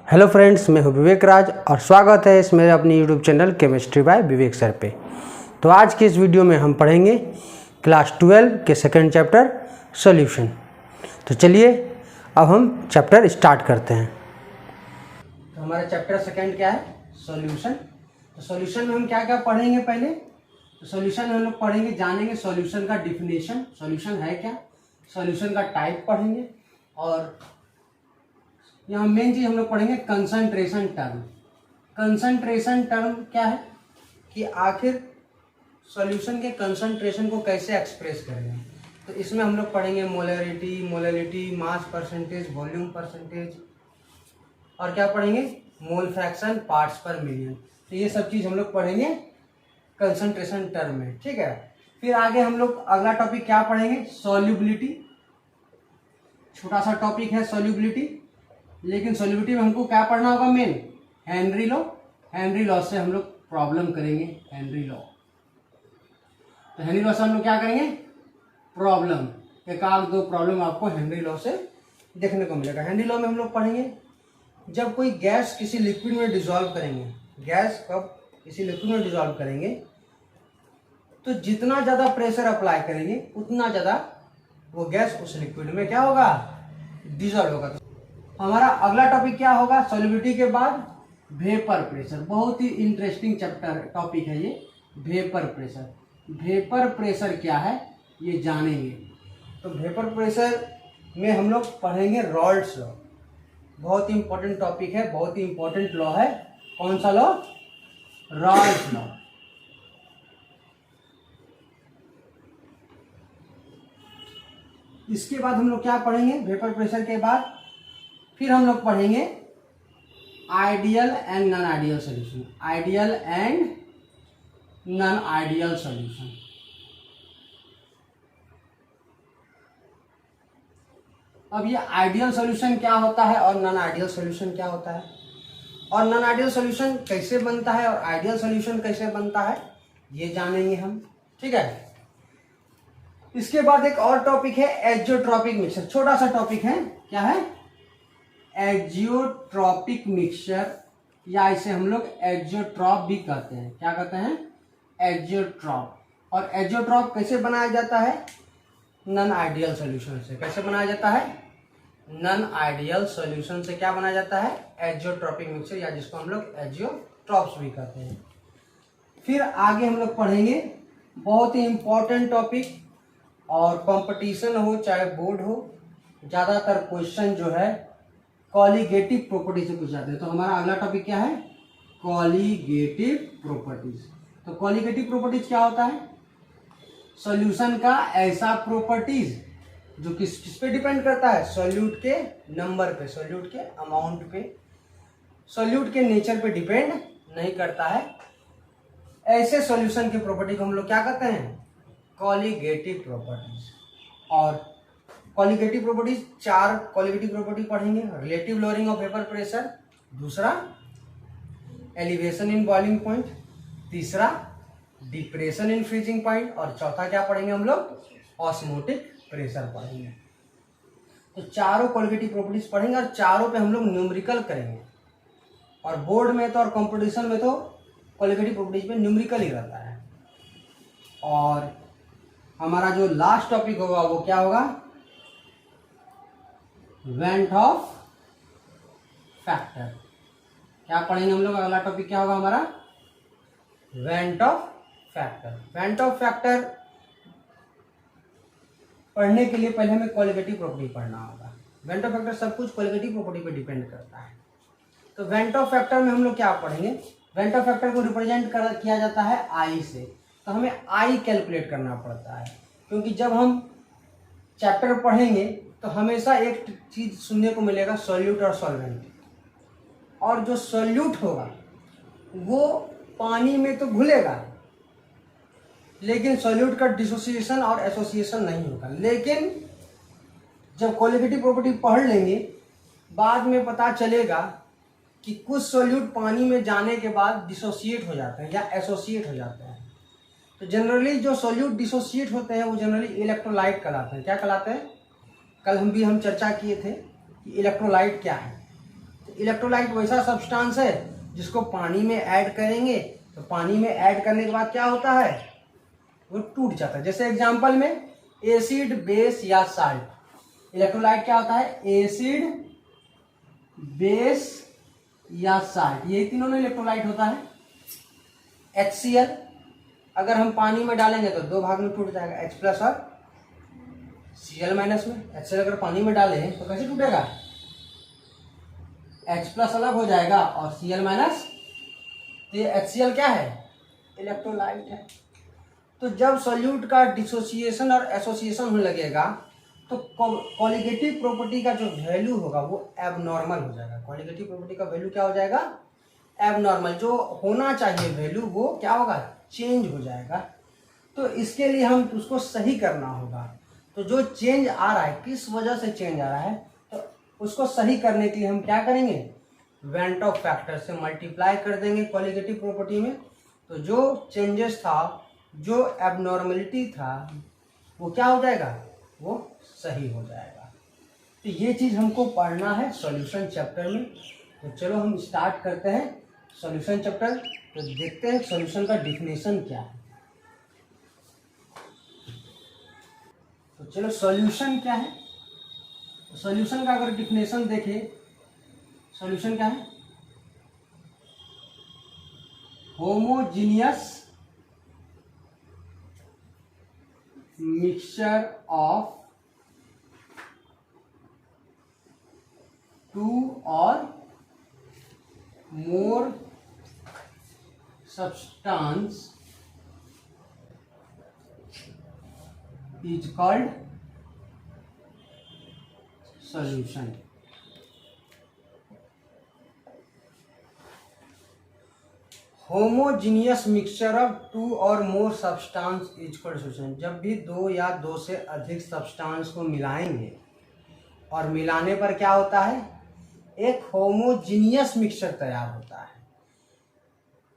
Hello friends, मैं हूं विवेक राज और स्वागत है इस मेरे अपनी यूट्यूब चैनल केमिस्ट्री बाय विवेक सर पे। तो आज की इस वीडियो में हम पढ़ेंगे क्लास 12 के सेकंड चैप्टर सॉल्यूशन। तो चलिए अब हम चैप्टर स्टार्ट करते हैं। तो हमारा चैप्टर सेकंड क्या है? सॉल्यूशन। तो सॉल्यूशन में हम क्या क्या पढ़ेंगे? पहले तो सॉल्यूशन में हम लोग पढ़ेंगे, जानेंगे सॉल्यूशन का डिफिनेशन, सॉल्यूशन है क्या, सॉल्यूशन का टाइप पढ़ेंगे, और यहाँ मेन चीज हम लोग पढ़ेंगे कंसंट्रेशन टर्म। कंसंट्रेशन टर्म क्या है कि आखिर सॉल्यूशन के कंसंट्रेशन को कैसे एक्सप्रेस करेंगे। तो इसमें हम लोग पढ़ेंगे molality, mass percentage, volume percentage, और क्या पढ़ेंगे? मोल फ्रैक्शन, पार्ट्स पर मिलियन। तो ये सब चीज हम लोग पढ़ेंगे कंसंट्रेशन टर्म में, ठीक है। फिर आगे हम लोग अगला टॉपिक क्या पढ़ेंगे? सॉल्युबिलिटी। छोटा सा टॉपिक है सॉल्युबिलिटी, लेकिन सॉल्युबिलिटी में हमको क्या पढ़ना होगा? Main Henry law. Henry law से हम लोग प्रॉब्लम करेंगे। हेनरी लॉ, तो हेनरी लॉ से हम लोग क्या करेंगे? प्रॉब्लम, एक आध दो प्रॉब्लम आपको हेनरी लॉ से देखने को मिलेगा। हेनरी लॉ में हम लोग पढ़ेंगे जब कोई गैस किसी लिक्विड में डिसॉल्व करेंगे, गैस कब किसी लिक्विड में डिसॉल्व करेंगे तो जितना ज्यादा प्रेशर अप्लाई करेंगे उतना ज्यादा वो गैस उस लिक्विड में क्या होगा? डिसॉल्व होगा। हमारा अगला टॉपिक क्या होगा? सॉल्युबिलिटी के बाद वेपर प्रेशर। बहुत ही इंटरेस्टिंग चैप्टर टॉपिक है ये, वेपर प्रेशर। वेपर प्रेशर क्या है ये जानेंगे। तो वेपर प्रेशर में हम लोग पढ़ेंगे रॉल्ड्स लॉ। बहुत ही इंपॉर्टेंट टॉपिक है, बहुत ही इंपॉर्टेंट लॉ है। कौन सा लॉ? रॉल्ड्स लॉ। इसके बाद हम लोग क्या पढ़ेंगे? वेपर प्रेशर के बाद फिर हम लोग पढ़ेंगे ideal and non ideal solution. Ideal and non ideal solution. अब ये आइडियल सॉल्यूशन क्या होता है और नॉन आइडियल सॉल्यूशन क्या होता है, और नॉन आइडियल सॉल्यूशन कैसे बनता है और आइडियल सॉल्यूशन कैसे बनता है, ये जानेंगे हम, ठीक है। इसके बाद एक और टॉपिक है एजियोट्रॉपिक मिक्सचर। छोटा सा टॉपिक है, क्या है? एजियोट्रॉपिक मिक्सचर, या इसे हम लोग एजियोट्रॉप भी कहते हैं। क्या कहते हैं? एजियोट्रॉप। और एजियोट्रॉप कैसे बनाया जाता है? नॉन आइडियल सॉल्यूशन से। कैसे बनाया जाता है? नॉन आइडियल सॉल्यूशन से क्या बनाया जाता है? एजियोट्रॉपिक मिक्सचर, या जिसको हम लोग एजियोट्रॉप्स भी कहते हैं। फिर आगे हम लोग पढ़ेंगे बहुत ही इंपॉर्टेंट टॉपिक, और कंपटीशन हो चाहे बोर्ड हो, ज्यादातर क्वेश्चन जो है कॉलिगेटिव प्रॉपर्टी से पूछ जाते हैं। तो हमारा अगला टॉपिक क्या है? Colligative properties. तो कॉलिगेटिव प्रॉपर्टीज क्या होता है? सॉल्यूशन का ऐसा प्रॉपर्टीज जो किस पे डिपेंड करता है? सॉल्यूट के नंबर पे, सॉल्यूट के अमाउंट पे, सॉल्यूट के नेचर पे डिपेंड नहीं करता है। ऐसे सॉल्यूशन की प्रॉपर्टी को हम लोग क्या कहते हैं? Colligative properties. और कॉलिगेटिव प्रॉपर्टीज, चार कॉलिगेटिव प्रॉपर्टी पढ़ेंगे। Relative lowering of vapour pressure, दूसरा एलिवेशन इन बॉइलिंग पॉइंट, तीसरा डिप्रेशन इन फ्रीजिंग पॉइंट, और चौथा क्या पढ़ेंगे हम लोग? ऑस्मोटिक प्रेशर पढ़ेंगे। तो चारों कॉलिगेटिव प्रॉपर्टीज पढ़ेंगे और चारों पे हम लोग न्यूमेरिकल करेंगे। और बोर्ड में तो और कंपटीशन में तो कॉलिगेटिव प्रॉपर्टीज में न्यूमेरिकल ही रहता है। और हमारा जो लास्ट टॉपिक होगा वो क्या होगा? Went of factor. क्या पढ़ेंगे हम लोग? अगला टॉपिक क्या होगा हमारा? Went of factor. Went of factor पढ़ने के लिए पहले हमें कॉलिगेटिव प्रॉपर्टी पढ़ना होगा। वेंट ऑफ फैक्टर सब कुछ कॉलिगेटिव प्रॉपर्टी पे डिपेंड करता है। तो वेंट ऑफ फैक्टर में हम लोग क्या पढ़ेंगे? वेंट ऑफ फैक्टर को रिप्रेजेंट किया जाता है आई से। तो हमें आई कैलकुलेट करना पड़ता है, क्योंकि जब हम चैप्टर पढ़ेंगे तो हमेशा एक चीज सुनने को मिलेगा, सॉल्यूट और सॉल्वेंट। और जो सॉल्यूट होगा वो पानी में तो घुलेगा, लेकिन सॉल्यूट का डिसोसिएशन और एसोसिएशन नहीं होगा। लेकिन जब कॉलिगेटिव प्रॉपर्टी पढ़ लेंगे, बाद में पता चलेगा कि कुछ सॉल्यूट पानी में जाने के बाद डिसोसिएट हो जाते हैं या एसोसिएट हो जाते हैं। तो जनरली जो सॉल्यूट डिसोसिएट होते हैं वो जनरली इलेक्ट्रोलाइट कहलाते हैं। क्या कहलाते हैं? कल हम चर्चा किए थे कि इलेक्ट्रोलाइट क्या है। तो इलेक्ट्रोलाइट वैसा सब्सटेंस है जिसको पानी में ऐड करेंगे तो पानी में ऐड करने के बाद क्या होता है, वो टूट जाता है। जैसे एग्जांपल में एसिड, बेस या साल्ट। इलेक्ट्रोलाइट क्या होता है, एसिड, बेस या साल्ट, ये तीनों में इलेक्ट्रोलाइट होता है। HCl अगर हम पानी में डालेंगे तो दो भाग में टूट जाएगा, H प्लस और Cl माइनस में। HCl अगर पानी में डालें तो कैसे टूटेगा, H प्लस अलग हो जाएगा और Cl माइनस। तो ये HCl क्या है, इलेक्ट्रोलाइट है। तो जब सॉल्यूट का डिसोसिएशन और एसोसिएशन होने लगेगा तो कॉलिगेटिव प्रॉपर्टी का जो वैल्यू होगा वो एबनॉर्मल हो जाएगा। कॉलिगेटिव प्रॉपर्टी का वैल्यू क्या हो जाएगा, एबनॉर्मल। जो होना चाहिए वैल्यू वो क्या होगा, चेंज हो जाएगा। तो इसके लिए हम उसको सही करना होगा। तो जो चेंज आ रहा है, किस वजह से चेंज आ रहा है, तो उसको सही करने के लिए हम क्या करेंगे, वेन टॉप फैक्टर से मल्टीप्लाई कर देंगे कॉलिगेटिव प्रॉपर्टी में। तो जो चेंजेस था, जो एबनॉर्मलिटी था, वो क्या हो जाएगा, वो सही हो जाएगा। तो ये चीज़ हमको पढ़ना है सॉल्यूशन चैप्टर में। तो चलो हम स्टार्ट करते हैं सॉल्यूशन चैप्टर। तो देखते हैं सॉल्यूशन का डिफिनेशन क्या है। तो चलो सॉल्यूशन क्या है, सॉल्यूशन का अगर डिफिनेशन देखें, सॉल्यूशन क्या है, homogeneous mixture of two or more substance is called solution। Homogeneous mixture of two or more substance is called solution. जब भी दो या दो से अधिक सब्सटेंस को मिलाएंगे और मिलाने पर क्या होता है, एक होमोजीनियस मिक्सचर तैयार होता है,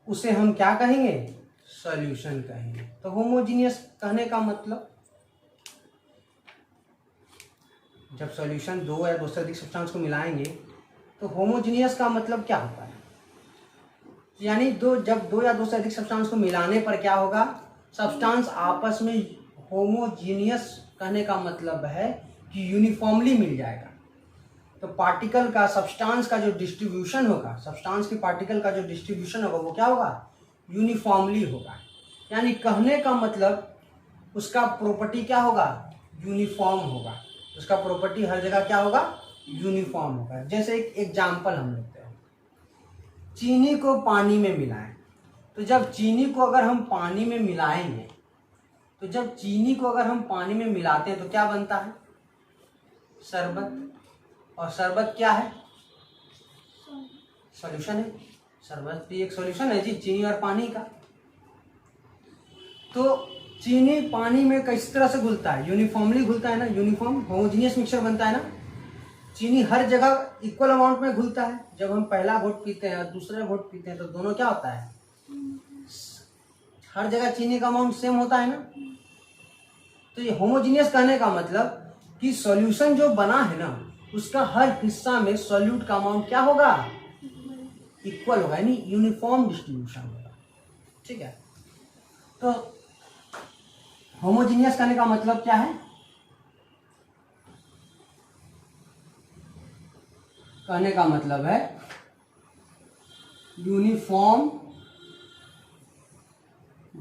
उसे हम क्या कहेंगे, सॉल्यूशन कहेंगे। तो होमोजीनियस कहने का मतलब, जब सॉल्यूशन दो या दो से अधिक सब्सटेंस को मिलाएंगे तो होमोजीनियस का मतलब क्या होता है, यानी जब दो या दो से अधिक सब्सटेंस को मिलाने पर क्या होगा, सब्सटेंस आपस में होमोजीनियस कहने का मतलब है कि यूनिफॉर्मली मिल जाएगा। तो पार्टिकल का, सब्सटेंस का जो डिस्ट्रीब्यूशन होगा, सब्सटेंस की पार्टिकल का जो डिस्ट्रीब्यूशन होगा वो क्या होगा, यूनिफॉर्मली होगा। यानी कहने का मतलब उसका प्रॉपर्टी क्या होगा, यूनिफॉर्म होगा। उसका प्रॉपर्टी हर जगह क्या होगा, यूनिफॉर्म होगा। जैसे एक एग्जाम्पल हम लेते हैं, चीनी को पानी में मिलाएं। तो जब चीनी को अगर हम पानी में मिलाएंगे, तो जब चीनी को अगर हम पानी में मिलाते हैं तो क्या बनता है, शरबत। और शरबत क्या है, सॉल्यूशन है। शरबत भी एक सॉल्यूशन है जी, चीनी और पानी का। तो चीनी पानी में किस तरह से घुलता है, यूनिफॉर्मली घुलता है ना, यूनिफॉर्म होमोजीनियस मिक्सचर बनता है ना। चीनी हर जगह इक्वल अमाउंट में घुलता है। जब हम पहला घोट पीते हैं और दूसरा घोट पीते हैं तो दोनों क्या होता है, हर जगह चीनी का अमाउंट सेम होता है ना। तो ये होमोजीनियस कहने का मतलब कि सॉल्यूशन जो बना है ना, उसका हर हिस्सा में सॉल्यूट का अमाउंट क्या होगा, इक्वल होगा, यानी यूनिफॉर्म डिस्ट्रीब्यूशन होगा। ठीक है। तो होमोजीनियस कहने का मतलब क्या है, कहने का मतलब है यूनिफॉर्म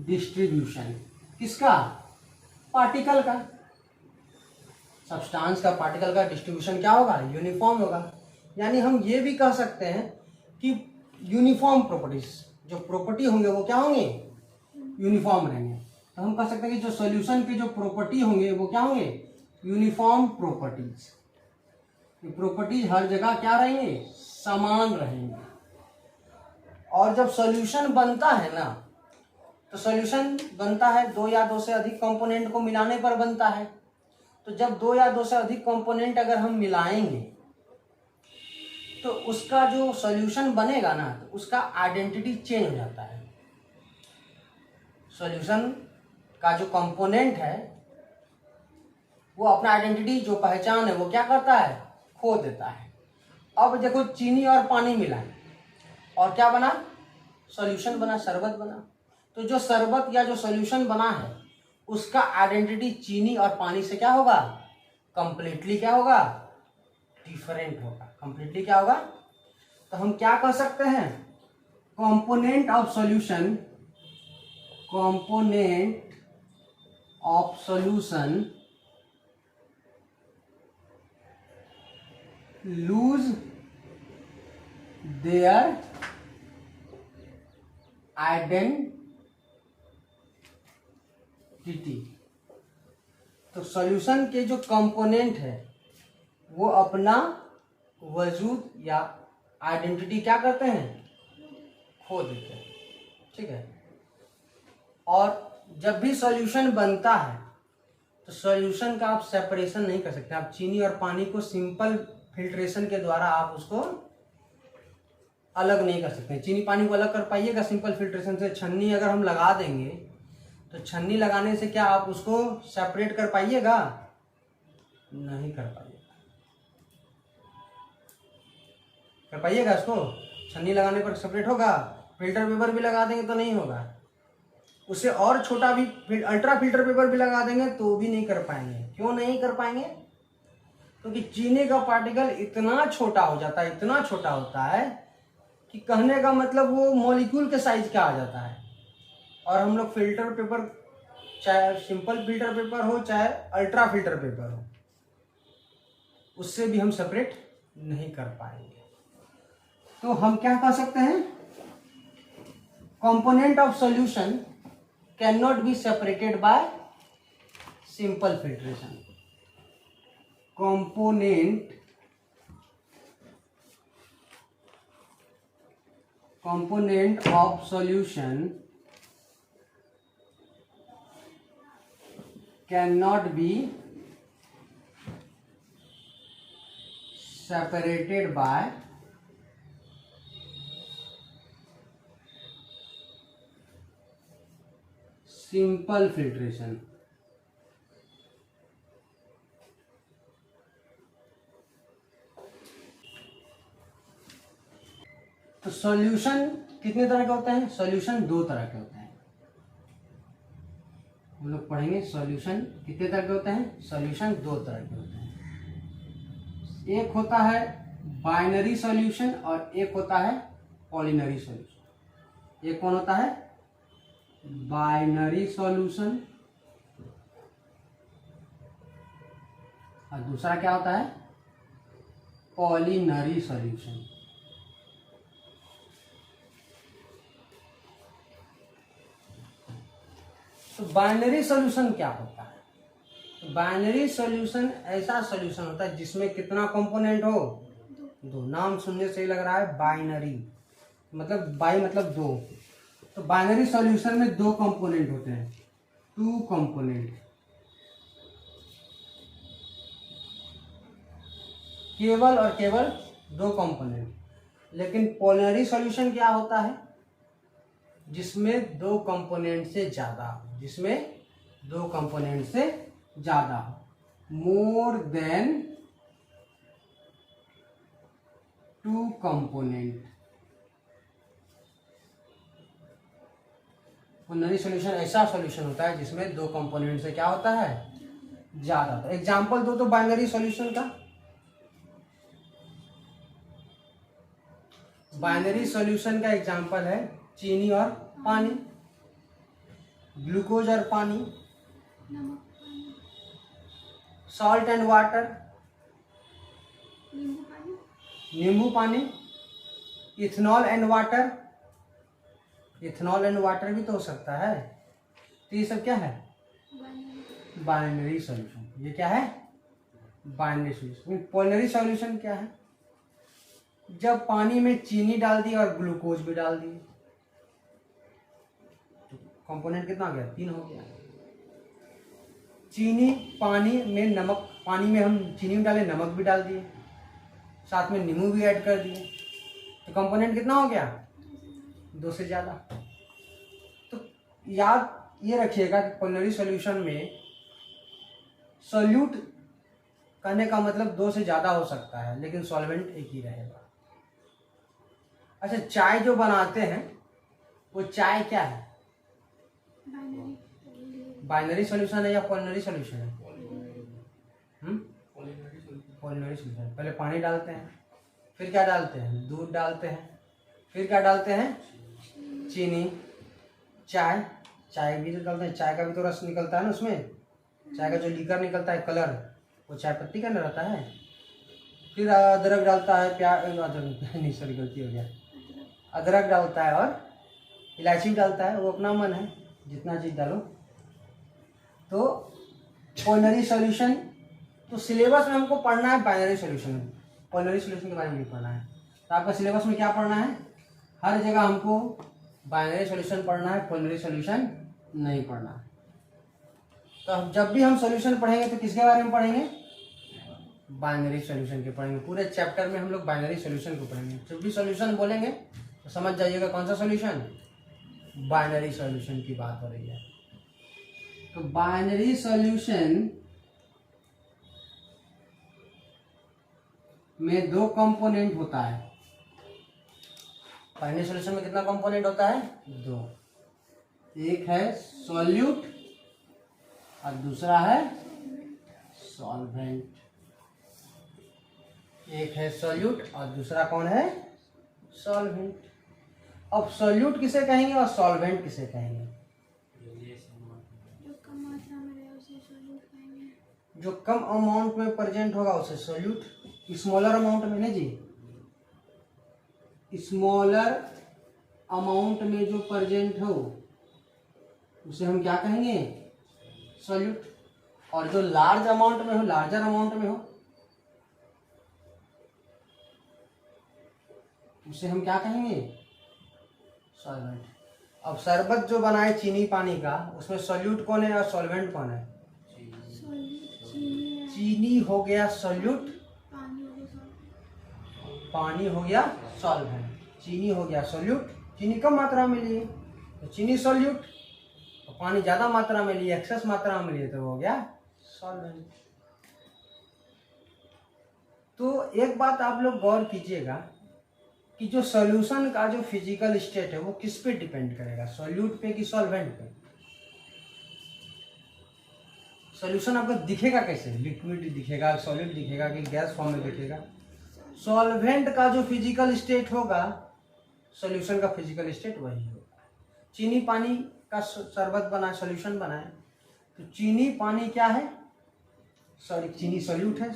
डिस्ट्रीब्यूशन। किसका, पार्टिकल का, सब्सटेंस का, पार्टिकल का डिस्ट्रीब्यूशन क्या होगा, यूनिफॉर्म होगा। यानी हम ये भी कह सकते हैं कि यूनिफॉर्म प्रॉपर्टीज, जो प्रॉपर्टी होंगे वो क्या होंगे, यूनिफॉर्म रहेंगे। तो हम कह सकते हैं कि जो सॉल्यूशन के जो प्रॉपर्टी होंगे वो क्या होंगे, यूनिफॉर्म प्रॉपर्टीज। ये प्रॉपर्टीज हर जगह क्या रहेंगे, समान रहेंगे। और जब सॉल्यूशन बनता है ना, तो सॉल्यूशन बनता है दो या दो से अधिक कंपोनेंट को मिलाने पर बनता है। तो जब दो या दो से अधिक कंपोनेंट अगर हम मिलाएंगे तो उसका जो सॉल्यूशन बनेगा ना, तो उसका आइडेंटिटी चेंज हो जाता है। सॉल्यूशन का जो कंपोनेंट है वो अपना आइडेंटिटी, जो पहचान है, वो क्या करता है, खो देता है। अब देखो चीनी और पानी मिला और क्या बना, सॉल्यूशन बना, शरबत बना। तो जो शरबत या जो सॉल्यूशन बना है उसका आइडेंटिटी चीनी और पानी से क्या होगा, कंप्लीटली क्या होगा, डिफरेंट होगा। कंप्लीटली क्या होगा, तो हम क्या कह सकते हैं, component of solution, component of solution lose their identity. तो सॉल्यूशन के जो कंपोनेंट है वो अपना वजूद या आइडेंटिटी क्या करते हैं, खो देते हैं। ठीक है। और जब भी सॉल्यूशन बनता है तो सॉल्यूशन का आप सेपरेशन नहीं कर सकते। आप चीनी और पानी को सिंपल फिल्ट्रेशन के द्वारा आप उसको अलग नहीं कर सकते। चीनी पानी को अलग कर पाइएगा सिंपल फिल्ट्रेशन से। छन्नी अगर हम लगा देंगे तो छन्नी लगाने से क्या आप उसको सेपरेट कर पाइएगा, नहीं कर पाइएगा। कर पाइएगा इसको, छन्नी लगाने पर सेपरेट होगा, फिल्टर पेपर भी लगा देंगे तो नहीं होगा। उससे और छोटा भी अल्ट्रा फिल्टर पेपर भी लगा देंगे तो भी नहीं कर पाएंगे। क्यों नहीं कर पाएंगे, क्योंकि चीनी का पार्टिकल इतना छोटा हो जाता है, इतना छोटा होता है कि कहने का मतलब वो मॉलिक्यूल के साइज का आ जाता है। और हम लोग फिल्टर पेपर, चाहे सिंपल फिल्टर पेपर हो चाहे अल्ट्रा फिल्टर पेपर हो, उससे भी हम सेपरेट नहीं कर पाएंगे। तो हम क्या कह सकते हैं, component of solution can not be separated by simple filtration. component of solution cannot be separated by simple filtration। तो सॉल्यूशन कितने तरह के होते हैं, सॉल्यूशन दो तरह के होते हैं। हम लोग पढ़ेंगे सॉल्यूशन कितने तरह के होते हैं, सॉल्यूशन दो तरह के होते हैं। एक होता है बाइनरी सॉल्यूशन और एक होता है पॉलिनरी सॉल्यूशन। एक कौन होता है, बाइनरी सॉल्यूशन, और दूसरा क्या होता है, पॉलिनरी सॉल्यूशन। तो बाइनरी सॉल्यूशन क्या होता है, तो बाइनरी सॉल्यूशन ऐसा सॉल्यूशन होता है जिसमें कितना कंपोनेंट हो, दो। नाम सुनने से ही लग रहा है बाइनरी, मतलब बाई मतलब दो। तो बाइनरी सॉल्यूशन में दो कंपोनेंट होते हैं, टू कंपोनेंट, केवल और केवल दो कंपोनेंट। लेकिन पॉलिनरी सॉल्यूशन क्या होता है, जिसमें दो कंपोनेंट से ज्यादा हो, जिसमें दो कंपोनेंट से ज्यादा हो, more than two component. Polynary solution ऐसा सॉल्यूशन होता है जिसमें दो कंपोनेंट से क्या होता है, ज्यादा होता है। एग्जाम्पल दो तो बाइनरी सॉल्यूशन का, बाइनरी सॉल्यूशन का एग्जाम्पल है चीनी और पानी, ग्लूकोज और पानी, सॉल्ट एंड वाटर, नींबू पानी, ethanol and water. Ethanol and water भी तो हो सकता है। तो ये सब क्या है, बाइनरी सॉल्यूशन। ये क्या है, बाइनरी सॉल्यूशन। पॉलिनरी सॉल्यूशन क्या है, जब पानी में चीनी डाल दी और ग्लूकोज भी डाल दी, तो कंपोनेंट कितना हो गया, तीन हो गया। चीनी पानी में नमक, पानी में हम चीनी में डाले, नमक भी डाल दिए, साथ में नींबू भी ऐड कर दिए, तो कंपोनेंट कितना हो गया, दो से ज्यादा। तो याद ये रखिएगा कि पॉलिनरी सॉल्यूशन में सॉल्यूट कहने का मतलब 2 से ज़्यादा हो सकता है, लेकिन सॉल्वेंट एक ही रहेगा। अच्छा, चाय जो बनाते हैं वो चाय क्या है? बाइनरी सॉल्यूशन है या पॉलिनरी सॉल्यूशन है? पॉलिनरी सॉल्यूशन। पहले पानी डालते हैं, फिर क्या डालते हैं? दूध डालते हैं, फिर क्या डालते हैं? चीनी। चाय भी तो डालते हैं, चाय का भी तो रस निकलता है ना उसमें। चाय का जो लीकर निकलता है, कलर, वो चाय पत्ती का ना रहता है। फिर अदरक डालता है, प्याज, अदरक नहीं सॉरी गलती हो गया, अदरक डालता है और इलायची डालता है। वो अपना मन है, जितना चीज़ डालो। तो पॉलिनरी सॉल्यूशन, तो सिलेबस में हमको पढ़ना है बाइनरी सॉल्यूशन, पॉलिनरी सॉल्यूशन के बारे में नहीं पढ़ना है। तो आपका सिलेबस में क्या पढ़ना है? हर जगह हमको बाइनरी सॉल्यूशन पढ़ना है, पॉलिनरी सॉल्यूशन नहीं पढ़ना है। तो जब भी हम सॉल्यूशन पढ़ेंगे तो किसके बारे में पढ़ेंगे? बाइनरी सॉल्यूशन के पढ़ेंगे। पूरे चैप्टर में हम लोग बाइनरी सॉल्यूशन को पढ़ेंगे। जब भी सॉल्यूशन बोलेंगे तो समझ जाइएगा कौन सा सॉल्यूशन? बाइनरी सॉल्यूशन की बात हो रही है। तो बाइनरी सॉल्यूशन में 2 कंपोनेंट होता है। बाइनरी सॉल्यूशन में कितना कंपोनेंट होता है? 2। एक है सॉल्यूट और दूसरा है सॉल्वेंट। एक है सॉल्यूट और दूसरा कौन है? सॉल्वेंट। अब सॉल्यूट किसे कहेंगे और सॉल्वेंट किसे कहेंगे? जो कम मात्रा में रहे उसे सॉल्यूट कहेंगे। जो कम अमाउंट में प्रेजेंट होगा उसे सॉल्यूट। स्मॉलर अमाउंट में नहीं जी, स्मॉलर अमाउंट में जो प्रेजेंट हो उसे हम क्या कहेंगे? सॉल्यूट। और जो लार्ज अमाउंट में हो, लार्जर अमाउंट में हो, उसे हम क्या कहेंगे? सॉल्वेंट। अब शरबत जो बनाए चीनी पानी का, उसमें सॉल्यूट कौन है और सॉल्वेंट कौन है? चीनी हो गया सॉल्यूट, पानी हो गया सॉल्वेंट। चीनी हो गया सॉल्यूट, चीनी कम मात्रा में लिए तो चीनी सॉल्यूट, और पानी ज्यादा मात्रा में लिए, एक्सेस मात्रा में लिए तो हो गया सॉल्वेंट। तो एक बात आप लोग गौर कीजिएगा कि जो सॉल्यूशन का जो फिजिकल स्टेट है वो किस पे डिपेंड करेगा? सॉल्यूट पे कि सॉल्वेंट पे? सॉल्यूशन आपको दिखेगा कैसे? लिक्विड दिखेगा, सॉलिड दिखेगा कि गैस फॉर्म में दिखेगा? सॉल्वेंट का जो फिजिकल स्टेट होगा, सॉल्यूशन का फिजिकल स्टेट वही होगा। चीनी पानी का शरबत बना, सॉल्यूशन बनाए, तो चीनी पानी क्या है? सॉरी, चीनी सॉल्यूट है,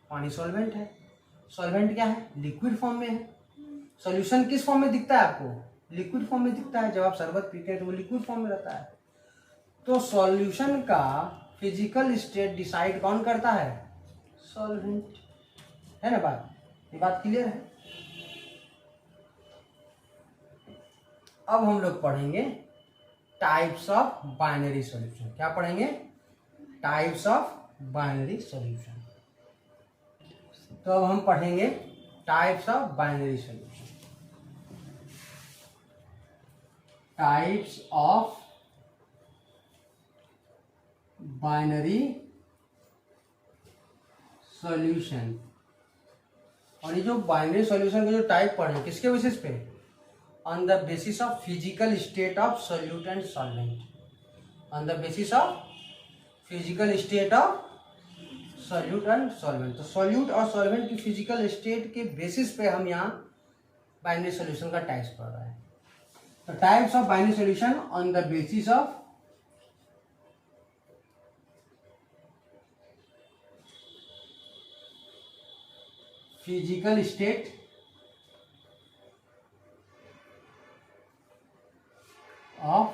पानी सॉल्वेंट है। सॉल्वेंट क्या है? लिक्विड फॉर्म में है। सॉल्यूशन किस फॉर्म में दिखता है आपको? लिक्विड फॉर्म में दिखता है। जब आप शरबत पीते हैं तो वो लिक्विड फॉर्म में रहता है। तो सॉल्यूशन का फिजिकल स्टेट डिसाइड कौन करता है? सॉल्वेंट। है ना बात? ये बात क्लियर है? अब हम लोग पढ़ेंगे टाइप्स ऑफ बाइनरी सॉल्यूशन। क्या पढ़ेंगे? Types of binary solution. तो अब हम पढ़ेंगे types of binary solution. Types of binary solution. और ये जो बाइनरी सॉल्यूशन के जो टाइप पढ़े किसके बेसिस पे? On the basis of physical state of solute and solvent. On the basis of physical state of solute and solvent. तो solute और सॉल्वेंट की फिजिकल स्टेट के बेसिस पे हम यहाँ बाइनरी सॉल्यूशन का टाइप्स पढ़ रहे हैं। तो types of binary solution on the basis of physical state of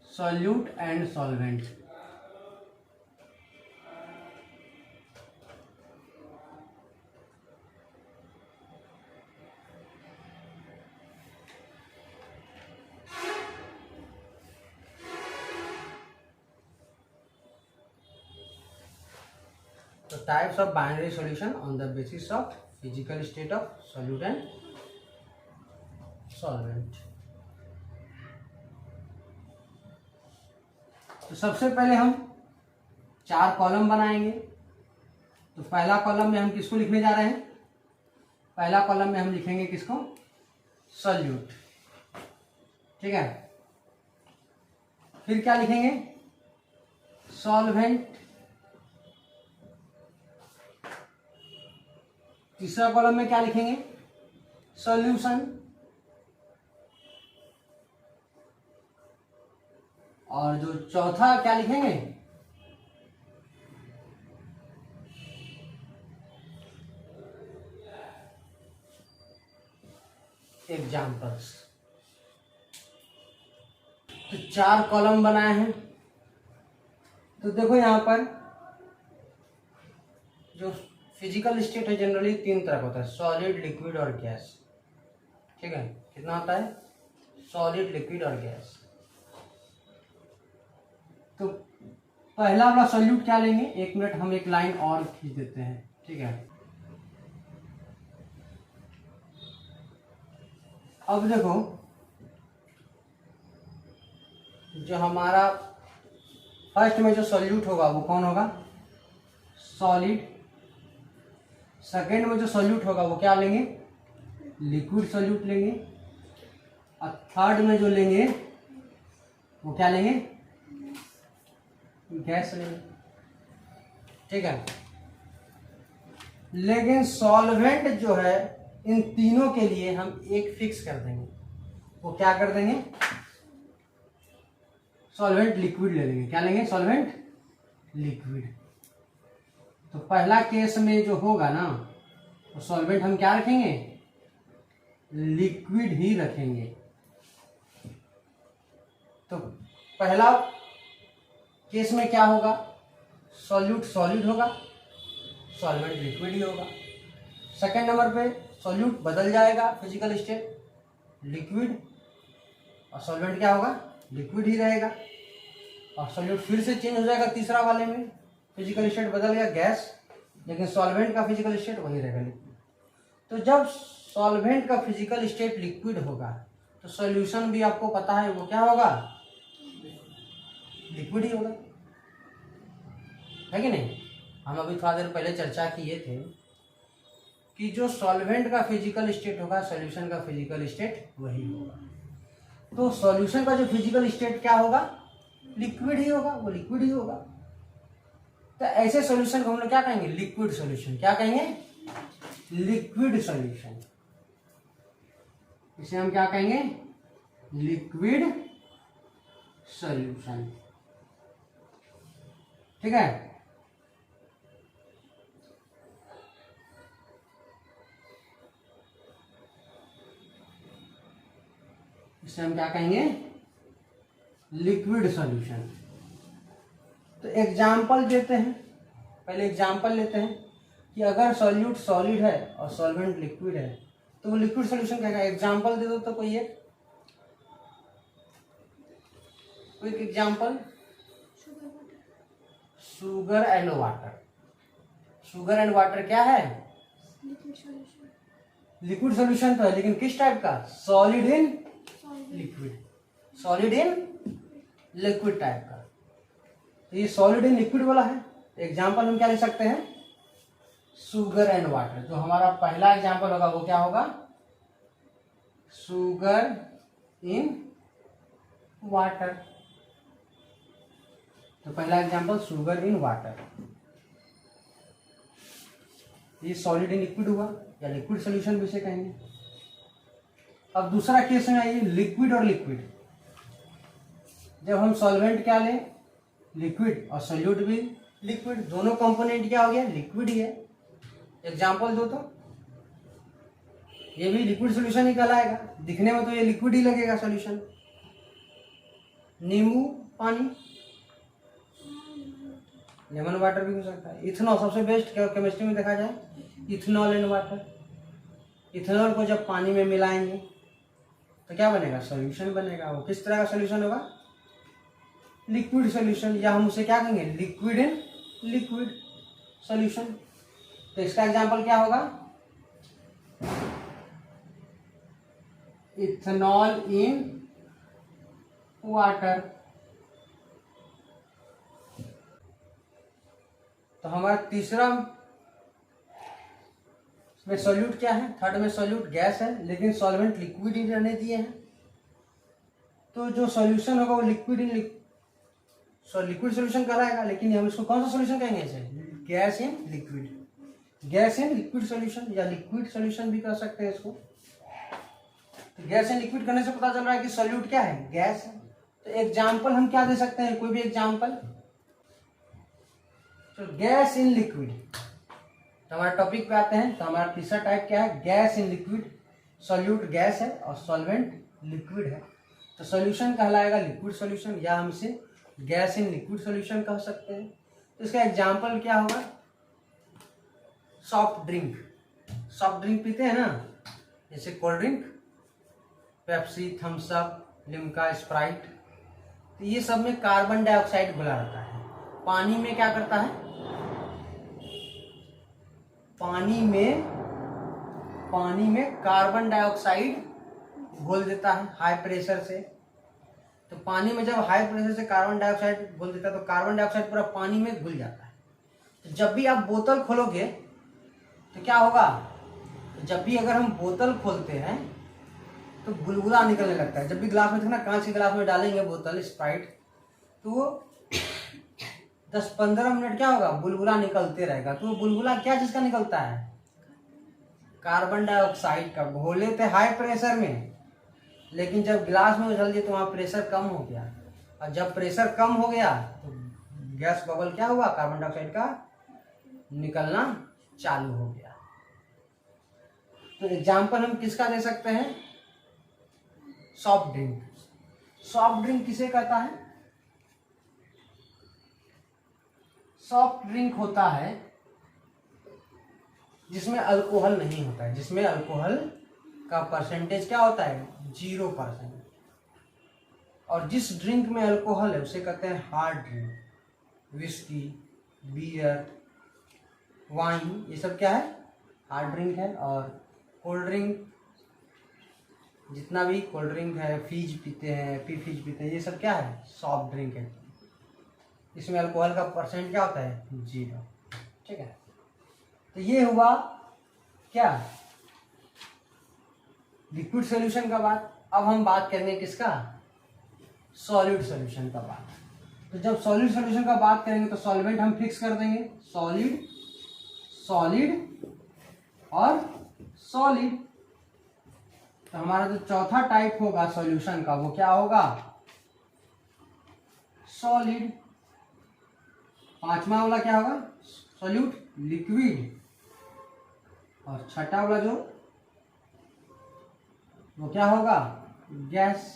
solute and solvent। तो types of binary solution on the basis of physical state of solute and solvent. तो सबसे पहले हम 4 कॉलम बनाएंगे तो पहला कॉलम में हम किसको लिखने जा रहे हैं? पहला कॉलम में हम लिखेंगे किसको? सॉल्यूट। ठीक है, फिर क्या लिखेंगे? सॉल्वेंट। तीसरा कॉलम में क्या लिखेंगे? सॉल्यूशन। और जो चौथा क्या लिखेंगे? एग्जाम्पल्स। तो 4 कॉलम बनाए हैं। तो देखो यहाँ पर जो फिजिकल स्टेट है जनरली 3 तरह का होता है, सॉलिड, लिक्विड और गैस। ठीक है, कितना होता है? सॉलिड, लिक्विड और गैस। तो पहला वाला सॉल्यूट क्या लेंगे? 1 मिनट हम एक लाइन और खींच देते हैं। ठीक है, अब देखो जो हमारा फर्स्ट में जो सॉल्यूट होगा वो कौन होगा? सॉलिड। सेकेंड में जो सॉल्यूट होगा वो क्या लेंगे? लिक्विड सॉल्यूट लेंगे। और थर्ड में जो लेंगे वो क्या लेंगे? गैस लेंगे। ठीक है, लेकिन सॉल्वेंट जो है इन तीनों के लिए हम एक फिक्स कर देंगे। वो क्या कर देंगे? सॉल्वेंट लिक्विड ले लेंगे। क्या लेंगे? Solvent liquid. तो पहला केस में जो होगा ना तो सॉल्वेंट हम क्या रखेंगे? लिक्विड ही रखेंगे। तो पहला केस में क्या होगा? सॉल्यूट सॉलिड होगा, सॉल्वेंट लिक्विड ही होगा। सेकेंड नंबर पे सॉल्यूट बदल जाएगा, फिजिकल स्टेट लिक्विड, और सॉल्वेंट क्या होगा? लिक्विड ही रहेगा। और सॉल्यूट फिर से चेंज हो जाएगा तीसरा वाले में, फिजिकल स्टेट बदल गया गैस, लेकिन सॉल्वेंट का फिजिकल स्टेट वही रहेगा लिक्विड। तो जब सॉल्वेंट का फिजिकल स्टेट लिक्विड होगा तो सॉल्यूशन भी आपको पता है वो क्या होगा? लिक्विड ही होगा, है कि नहीं? हम अभी थोड़ा देर पहले चर्चा किए थे कि जो सॉल्वेंट का फिजिकल स्टेट होगा सॉल्यूशन का फिजिकल स्टेट वही होगा। तो सॉल्यूशन का जो फिजिकल स्टेट क्या होगा? लिक्विड ही होगा, वो लिक्विड ही होगा। तो ऐसे सॉल्यूशन को हम लोग क्या कहेंगे? Liquid solution. क्या कहेंगे? Liquid solution. इसे हम क्या कहेंगे? Liquid solution. ठीक है, इसे हम क्या कहेंगे? Liquid solution. तो एग्जाम्पल देते हैं, पहले एग्जाम्पल लेते हैं कि अगर सॉल्यूट सॉलिड है और सॉल्वेंट लिक्विड है तो वो लिक्विड सॉल्यूशन कहेगा। एग्जाम्पल दे दो तो कोई एक example. Sugar and water. Sugar and water क्या है? लिक्विड सॉल्यूशन तो है, लेकिन किस टाइप का? Solid in liquid, solid in liquid type का। तो ये सॉलिड इन लिक्विड वाला है। एग्जाम्पल हम क्या ले सकते हैं? Sugar and water. जो हमारा पहला एग्जाम्पल होगा वो क्या होगा? Sugar in water. तो पहला एग्जाम्पल शुगर इन वाटर, ये सॉलिड इन लिक्विड हुआ या लिक्विड सॉल्यूशन भी से कहेंगे। अब दूसरा केस में आइए, लिक्विड और लिक्विड। जब हम सॉल्वेंट क्या लें? लिक्विड, और सॉल्यूट भी लिक्विड, दोनों कंपोनेंट क्या हो गया? लिक्विड ही है। एग्जाम्पल दो तो ये भी लिक्विड सॉल्यूशन ही कहलाएगा। दिखने में तो ये लिक्विड ही लगेगा सॉल्यूशन। नींबू पानी, लेमन वाटर भी हो सकता है। इथेनॉल सबसे बेस्ट केमिस्ट्री में देखा जाए, इथेनॉल एंड वाटर। इथेनॉल को जब पानी में मिलाएंगे तो क्या बनेगा? सॉल्यूशन बनेगा। वो किस तरह का सॉल्यूशन होगा? लिक्विड सॉल्यूशन, या हम उसे क्या कहेंगे? Liquid in liquid solution. तो इसका एग्जांपल क्या होगा? Ethanol in water. तो हमारा तीसरा में सॉल्यूट क्या है, थर्ड में सॉल्यूट गैस है, लेकिन सॉल्वेंट लिक्विड ही रहने दिए हैं। तो जो सॉल्यूशन होगा वो लिक्विड सॉल्यूशन कहलाएगा, लेकिन हम इसको कौन सा सॉल्यूशन कहेंगे, इसे gas in liquid, gas in liquid solution या लिक्विड सॉल्यूशन भी कह सकते हैं इसको। तो गैस इन लिक्विड करने से पता चल रहा है कि सॉल्यूट क्या है, गैस है। तो एग्जाम्पल हम क्या दे सकते हैं, कोई भी एग्जाम्पल। तो गैस इन लिक्विड, तो हमारे टॉपिक पे आते हैं। तो हमारा तीसरा टाइप क्या है, gas in liquid. Solute gas है और सॉल्वेंट लिक्विड है, तो सॉल्यूशन कहलाएगा लिक्विड सॉल्यूशन, या हम इसे गैस इन लिक्विड सॉल्यूशन कह सकते हैं। तो इसका एग्जाम्पल क्या होगा, सॉफ्ट ड्रिंक। सॉफ्ट ड्रिंक पीते हैं ना, जैसे cold drink, Pepsi, Thums Up, Limca, Sprite. तो ये सब में कार्बन डाइऑक्साइड घुला रहता है। पानी में क्या करता है, पानी में कार्बन डाइऑक्साइड घोल देता है हाई प्रेशर से। तो पानी में जब हाई प्रेशर से कार्बन डाइऑक्साइड घोल देता है तो कार्बन डाइऑक्साइड पूरा पानी में घुल जाता है। तो जब भी आप बोतल खोलोगे तो क्या होगा, जब भी अगर हम बोतल खोलते हैं तो बुलबुला निकलने लगता है। जब भी गिलास में देखना, कांच के गिलास में डालेंगे बोतल स्प्राइट, तो वो 10-15 मिनट क्या होगा, बुलबुला निकलते रहेगा। तो वो बुलबुला क्या चीज का निकलता है, कार्बन डाइऑक्साइड का। घोले थे हाई प्रेशर में, लेकिन जब गिलास में उछल दिए तो वहाँ प्रेशर कम हो गया, और जब प्रेशर कम हो गया तो गैस बबल क्या हुआ, कार्बन डाइऑक्साइड का निकलना चालू हो गया। तो एग्जाम्पल हम किसका दे सकते हैं, सॉफ्ट ड्रिंक। सॉफ्ट ड्रिंक किसे कहता है, सॉफ्ट ड्रिंक होता है जिसमें अल्कोहल नहीं होता है, जिसमें अल्कोहल का परसेंटेज क्या होता है, 0%। और जिस ड्रिंक में अल्कोहल है उसे कहते हैं hard drink. Whisky, beer, wine, ये सब क्या है, हार्ड ड्रिंक है। और कोल्ड ड्रिंक, जितना भी कोल्ड ड्रिंक है, फीज पीते हैं, फीज पीते हैं, ये सब क्या है, सॉफ्ट ड्रिंक है। इसमें अल्कोहल का परसेंट क्या होता है, 0। ठीक है, तो ये हुआ क्या, लिक्विड सॉल्यूशन का बात। अब हम बात करेंगे किसका, सॉलिड सॉल्यूशन का बात। तो जब सॉलिड सॉल्यूशन का बात करेंगे तो सॉल्वेंट हम फिक्स कर देंगे, सॉलिड, सॉलिड और सॉलिड। तो हमारा जो चौथा टाइप होगा सॉल्यूशन का वो क्या होगा, सॉलिड। पांचवा वाला क्या होगा, सॉल्यूट लिक्विड। और छठा वाला जो वो क्या होगा, गैस।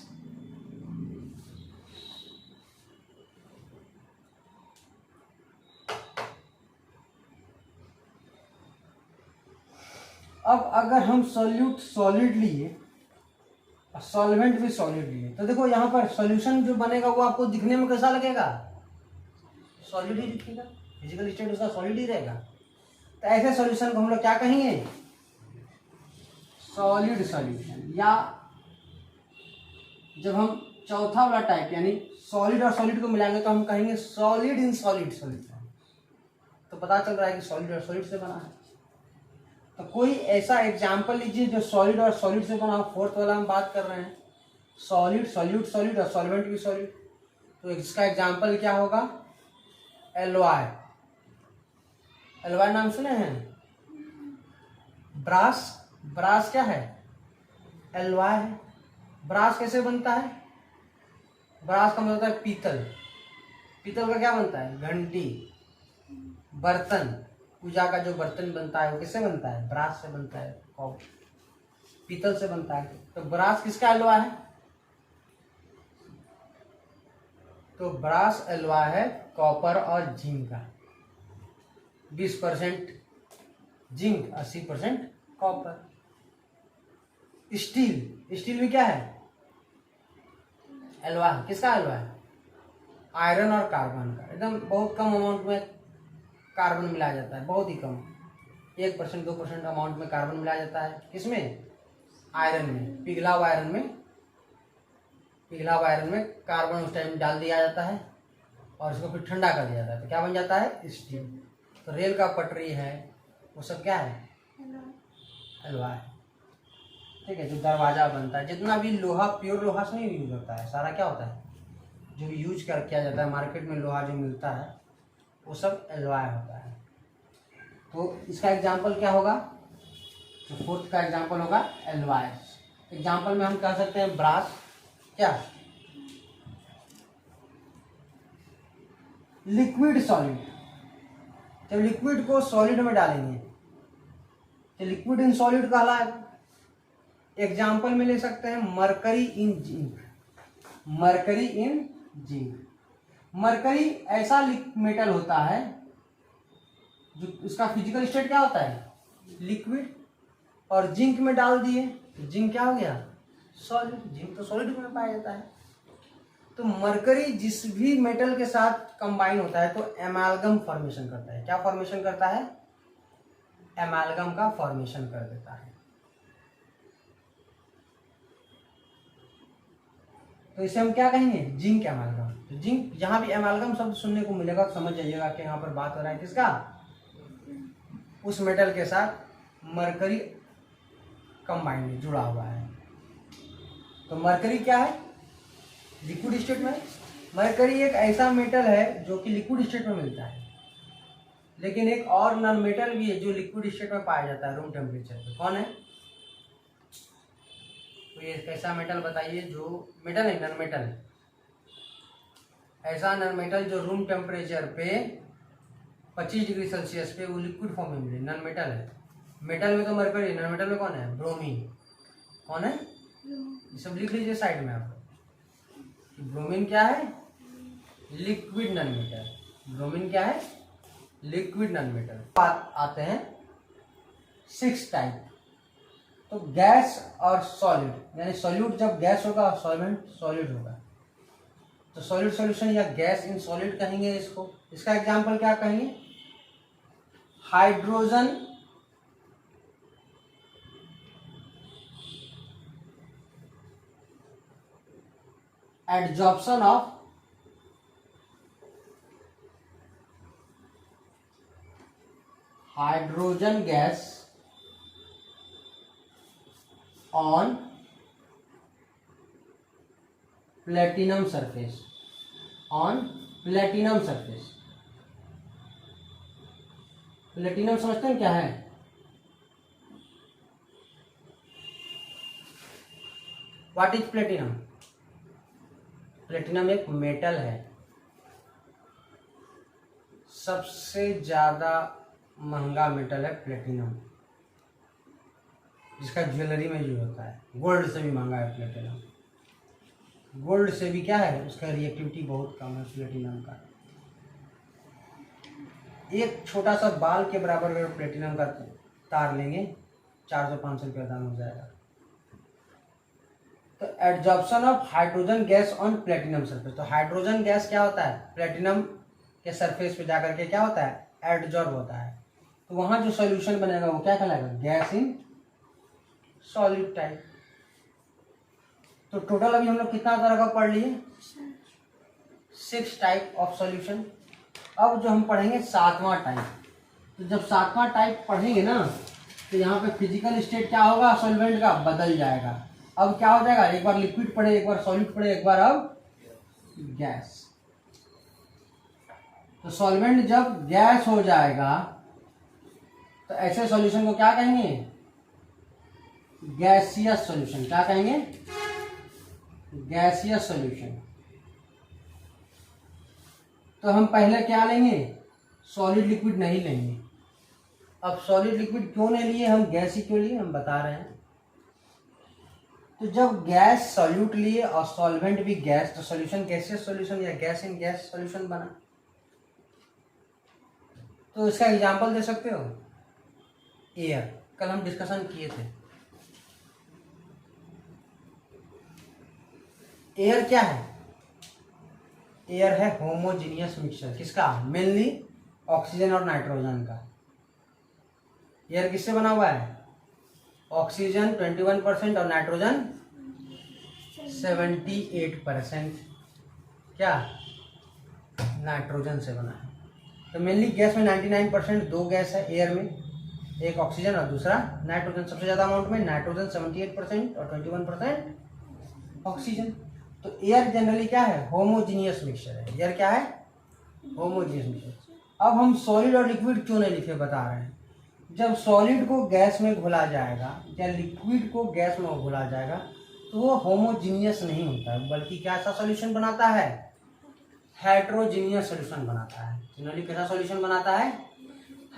अब अगर हम सॉल्यूट सॉलिड लिए और सॉल्वेंट भी सॉलिड लिए, तो देखो यहाँ पर सॉल्यूशन जो बनेगा वो आपको दिखने में कैसा लगेगा, सॉलिड ही दिखेगा, फिजिकल स्टेट उसका सॉलिड ही रहेगा। तो ऐसे सॉल्यूशन को हम लोग क्या कहेंगे, सॉलिड सॉल्यूशन। या जब हम चौथा वाला टाइप यानी सॉलिड और सॉलिड को मिलाएंगे तो हम कहेंगे सॉलिड इन सॉलिड सॉल्यूशन। तो पता चल रहा है कि सॉलिड और सॉलिड से बना है। तो कोई ऐसा एग्जाम्पल लीजिए जो सॉलिड और सॉलिड से बना हो। फोर्थ वाला हम बात कर रहे हैं, सॉलिड, सॉल्यूट, सॉलिड और सॉल्वेंट भी सॉलिड। तो इसका एग्जाम्पल क्या होगा, एलवाई। एलवाई नाम सुने हैं, ब्रास, ब्रास क्या है, एलवाई है। ब्रास कैसे बनता है, ब्रास का मतलब होता है पीतल। पीतल का क्या बनता है, घंटी, बर्तन, पूजा का जो बर्तन बनता है वो किससे बनता है, ब्रास से बनता है, पीतल से बनता है। तो ब्रास किसका एलवाई है, तो ब्रास एलवाई है कॉपर और जिंक का। 20% जिंक, 80% कॉपर। स्टील, स्टील भी क्या है, एलवाई। किसका एलवाई, आयरन और कार्बन का। एकदम बहुत कम अमाउंट में कार्बन मिलाया जाता है, बहुत ही कम, 1% 2% अमाउंट में कार्बन मिलाया जाता है। किसमें, आयरन में, पिघला हुआ आयरन में, पिघला हुआ आयरन में कार्बन उस टाइम डाल दिया जाता है और इसको फिर ठंडा कर दिया जाता है, तो क्या बन जाता है, स्टील। तो रेल का पटरी है वो सब क्या है, एलॉय। ठीक है, जो दरवाज़ा बनता है, जितना भी लोहा प्योर लोहा से नहीं यूज होता है, सारा क्या होता है जो यूज किया जाता है मार्केट में, लोहा जो मिलता है वो सब एलॉय होता है। तो इसका एग्जाम्पल क्या होगा, तो फोर्थ का एग्जाम्पल होगा एलॉय। एग्जाम्पल में हम कह सकते हैं ब्रास, क्या लिक्विड सॉलिड। जब लिक्विड को सॉलिड में डालेंगे तो लिक्विड इन सॉलिड कहलाएगा। एग्जाम्पल में ले सकते हैं मरकरी इन जिंक। मरकरी इन जिंक, मरकरी ऐसा मेटल होता है जो इसका फिजिकल स्टेट क्या होता है लिक्विड, और जिंक में डाल दिए तो जिंक क्या हो गया सॉलिड। जिंक तो सॉलिड में पाया जाता है। तो मरकरी जिस भी मेटल के साथ कंबाइन होता है तो एमालगम फॉर्मेशन करता है। क्या फॉर्मेशन करता है, एमालगम का फॉर्मेशन कर देता है। तो इसे हम क्या कहेंगे, जिंक एमालगम। तो जिंक, जहां भी एमालगम शब्द सुनने को मिलेगा समझ जाइएगा कि यहाँ पर बात हो रहा है किसका, उस मेटल के साथ मरकरी कंबाइन में जुड़ा हुआ है। तो मरकरी क्या है, लिक्विड स्टेट में। मरकरी एक ऐसा मेटल है जो कि लिक्विड स्टेट में मिलता है, लेकिन एक और नॉन मेटल भी है जो लिक्विड स्टेट में पाया जाता है रूम टेम्परेचर पे। कौन है, तो ये कैसा मेटल बताइए, जो मेटल है नॉन मेटल, ऐसा नॉन मेटल जो रूम टेम्परेचर पे 25 डिग्री सेल्सियस पे वो लिक्विड फॉर्म में मिले, नॉन मेटल है। मेटल में तो मरकरी, नॉन मेटल में कौन है, ब्रोमीन। कौन है, ये सब लिख लीजिए साइड में आप। ब्रोमीन क्या है, लिक्विड नॉन मेटल। ब्रोमीन क्या है, लिक्विड नॉन मेटल। बात आते हैं 6 टाइप। तो गैस और सॉलिड, यानी सॉल्यूट जब गैस होगा और सॉल्वेंट सॉलिड होगा तो सॉलिड सॉल्यूशन या गैस इन सॉलिड कहेंगे इसको। इसका एग्जांपल क्या कहेंगे, hydrogen adsorption of hydrogen gas on platinum surface, on platinum surface. Platinum समझते हैं क्या है, व्हाट इज प्लेटिनम। प्लेटिनम एक मेटल है, सबसे ज्यादा महंगा मेटल है प्लेटिनम, जिसका ज्वेलरी में यूज होता है। गोल्ड से भी महंगा है प्लेटिनम। गोल्ड से भी क्या है, उसका रिएक्टिविटी बहुत कम है प्लेटिनम का। एक छोटा सा बाल के बराबर अगर प्लेटिनम का तार लेंगे 400-500 रुपया दाम हो जाएगा। तो adsorption of hydrogen gas on platinum surface. तो हाइड्रोजन गैस क्या होता है, प्लेटिनम के सरफेस पे जाकर के क्या होता है, एडजॉर्ब होता है। तो वहां जो सॉल्यूशन बनेगा वो क्या कहलाएगा, गैस इन सॉलिड टाइप। तो टोटल अभी हम लोग कितना तरह का पढ़ लिए, 6 टाइप ऑफ सॉल्यूशन। अब जो हम पढ़ेंगे 7वां टाइप। तो जब 7वां टाइप पढ़ेंगे ना तो यहाँ पे फिजिकल स्टेट क्या होगा सॉल्वेंट का, बदल जाएगा। अब क्या हो जाएगा, एक बार लिक्विड पढ़े, एक बार सॉलिड पढ़े, एक बार अब गैस। तो सॉल्वेंट जब गैस हो जाएगा तो ऐसे सॉल्यूशन को क्या कहेंगे, गैसियस सॉल्यूशन। क्या कहेंगे, गैसियस सॉल्यूशन। तो हम पहले क्या लेंगे, सॉलिड लिक्विड नहीं लेंगे। अब सॉलिड लिक्विड क्यों नहीं लिए, हम गैस ही क्यों लिए, हम बता रहे हैं। तो जब गैस सॉल्यूट लिए और सॉल्वेंट भी गैस, तो सॉल्यूशन गैसियस सॉल्यूशन या गैस इन गैस सॉल्यूशन बना। तो इसका एग्जांपल दे सकते हो, एयर। कल हम डिस्कशन किए थे। एयर क्या है, एयर है होमोजीनियस मिक्सचर। किसका, मेनली ऑक्सीजन और नाइट्रोजन का। एयर किससे बना हुआ है, ऑक्सीजन 21% और नाइट्रोजन 78%। क्या, नाइट्रोजन से बना है। तो मेनली गैस में 99% दो गैस है एयर में, एक ऑक्सीजन और दूसरा नाइट्रोजन। सबसे ज़्यादा अमाउंट में नाइट्रोजन 78% और 21% ऑक्सीजन। तो एयर जनरली क्या है, होमोजीनियस मिक्सचर है। एयर क्या है, होमोजीनियस मिक्सचर। अब हम सॉलिड और लिक्विड क्यों नहीं लिखे बता रहे हैं। जब सॉलिड को गैस में घोला जाएगा या लिक्विड को गैस में घोला जाएगा तो वो होमोजीनियस नहीं होता है, बल्कि कैसा सॉल्यूशन बनाता है, हेट्रोजीनियस सॉल्यूशन बनाता है। जनरली कैसा सॉल्यूशन बनाता है,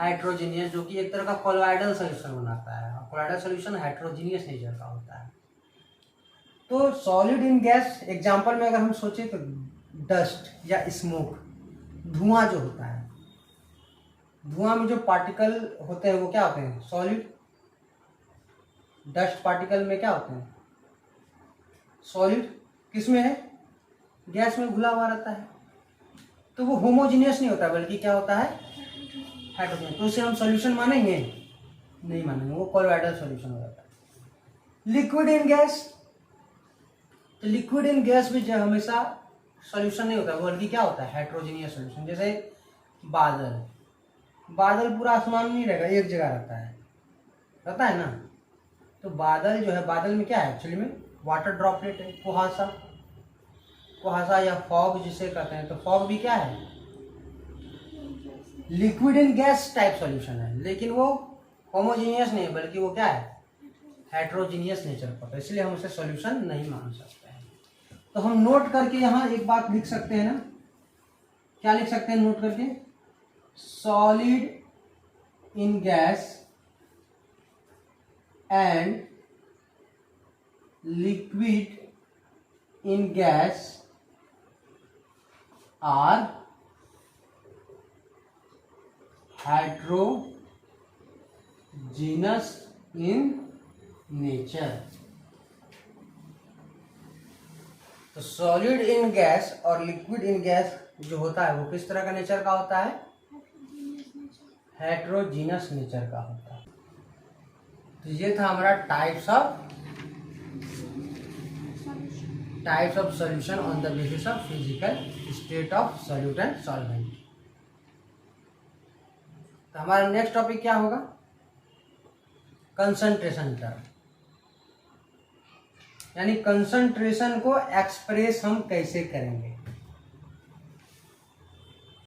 हेट्रोजीनियस, जो कि एक तरह का कोलॉइडल सॉल्यूशन बनाता है। और कोलॉइडल सॉल्यूशन हेट्रोजीनियस नेचर का होता है। तो सॉलिड इन गैस एग्जांपल में अगर हम सोचें तो डस्ट या स्मोक, धुआं जो होता है, धुआं में जो पार्टिकल होते हैं वो क्या होते हैं, सॉलिड। डस्ट पार्टिकल में क्या होते हैं, सॉलिड। किस में है, गैस में घुला हुआ रहता है। तो वो होमोजीनियस नहीं होता बल्कि क्या होता है, हेट्रोजीनियस। तो इसे हम सॉल्यूशन मानेंगे, नहीं मानेंगे, वो कोलॉइडल सॉल्यूशन हो जाता है। लिक्विड इन गैस, तो लिक्विड इन गैस भी जो हमेशा सॉल्यूशन नहीं होता बल्कि क्या होता है, हेट्रोजीनियस सॉल्यूशन। जैसे बादल, बादल पूरा आसमान में नहीं रहेगा, एक जगह रहता है ना। तो बादल जो है, बादल में क्या है, एक्चुअली में वाटर ड्रॉपलेट है, कुहासा, कुहासा या फॉग जिसे कहते हैं। तो फॉग भी क्या है, liquid in gas type solution है, लेकिन वो होमोजीनियस नहीं है बल्कि वो क्या है, हेट्रोजीनियस नेचर का होता है। इसलिए हम उसे सॉल्यूशन नहीं मान सकते हैं। तो हम नोट करके यहाँ एक बात लिख सकते हैं ना, क्या लिख सकते हैं नोट करके, solid in gas and liquid in gas are heterogeneous in nature। तो सॉलिड इन गैस और लिक्विड इन गैस जो होता है वो किस तरह का नेचर का होता है, हेटेरोजीनस नेचर का होता है। तो ये था हमारा types of solution on the basis of physical state of solute and solvent. तो हमारा नेक्स्ट टॉपिक क्या होगा, कंसंट्रेशन टर्म, यानी कंसंट्रेशन को एक्सप्रेस हम कैसे करेंगे।